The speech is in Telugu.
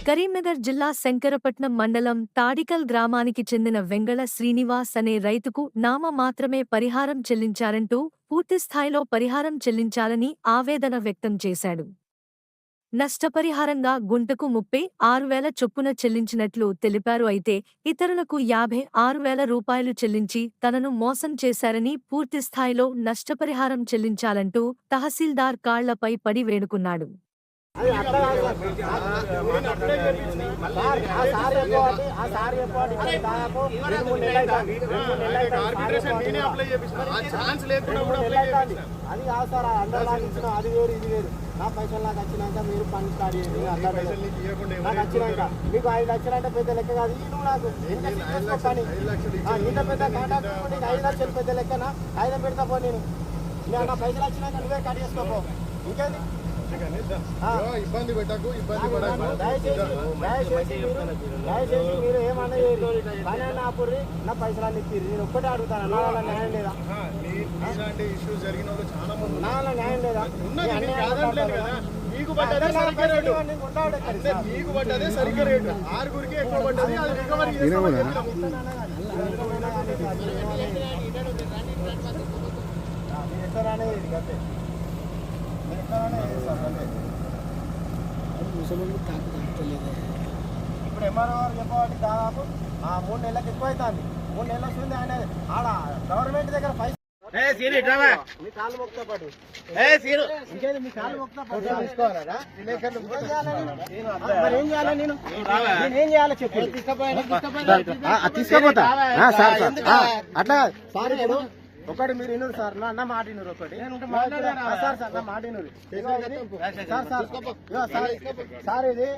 కరీంనగర్ జిల్లా శంకరపట్నం మండలం తాడికల్ గ్రామానికి చెందిన వెంగళ శ్రీనివాస్ అనే రైతుకు నామ మాత్రమే పరిహారం చెల్లించారంటూ పూర్తిస్థాయిలో పరిహారం చెల్లించాలని ఆవేదన వ్యక్తం చేశాడు. నష్టపరిహారంగా గుంటకు 36,000 చొప్పున చెల్లించినట్లు తెలిపారు. అయితే ఇతరులకు 56,000 రూపాయలు చెల్లించి తనను మోసం చేశారని, పూర్తిస్థాయిలో నష్టపరిహారం చెల్లించాలంటూ తహసీల్దార్ కాళ్లపై పడి వేడుకున్నాడు. అది కాదు సార్, అందరూ ఇచ్చిన అది వేరు ఇది వేరు. నా పైసలు నాకు వచ్చినాక మీరు పని స్టార్ట్ చేయండి. నాకు వచ్చినాక మీకు 5 లక్షలు అంటే పెద్ద లెక్క కాదు. నువ్వు నాకు పని ఇంత పెద్ద కాంట్రాక్ట్ 5 లక్షలు పెద్ద లెక్కనా? 5 పెడతా పో. నేను నా పైసలు వచ్చినాక నువ్వే కట్ చేసుకోపో. ఇంకేంది ఇబ్బంది పెట్టకు, ఇబ్బంది పడకు. దయచేసి మీరు ఏమన్నా పని ఆపుర్రి, నా పైసలు అన్ని ఇచ్చిర్రి. నేను ఒక్కటే అడుగుతాను, నా వల్ల న్యాయం లేదా? ఇలాంటి ఇష్యూస్ జరిగిన వాళ్ళు చాలా మంది నా వల్ల న్యాయం లేదా? మీకు పడ్డదే సరిగ్గా రేటు, మీకు పడ్డదే సరిగ్గా రేటు. 6గురికి ఎక్కువ పడ్డది, అది రికవరీ ఇప్పుడు ఎంఆర్ఓ గారు చెప్పబట్టి దాదాపు 3 నెలలకు ఎక్కువ అవుతుంది. 3 నెలలు వస్తుంది. ఆయన ఆడ గవర్నమెంట్ దగ్గర పైసలు మీ కాళ్ళు మొక్తా పాటు ఇంకేది మీ కాళ్ళు మొక్తా పాటు తీసుకోవాలా? మరి ఏం చేయాలి? నేనేం చేయాలో చెప్పు. తీసుకుపోతా సార్. అట్లా సార్ ఇప్పుడు ఒకటి మీరు వినరు సార్, నా మాట వినరు. ఒకటి సార్ నా మాట వినరు సార్. సార్ ఇది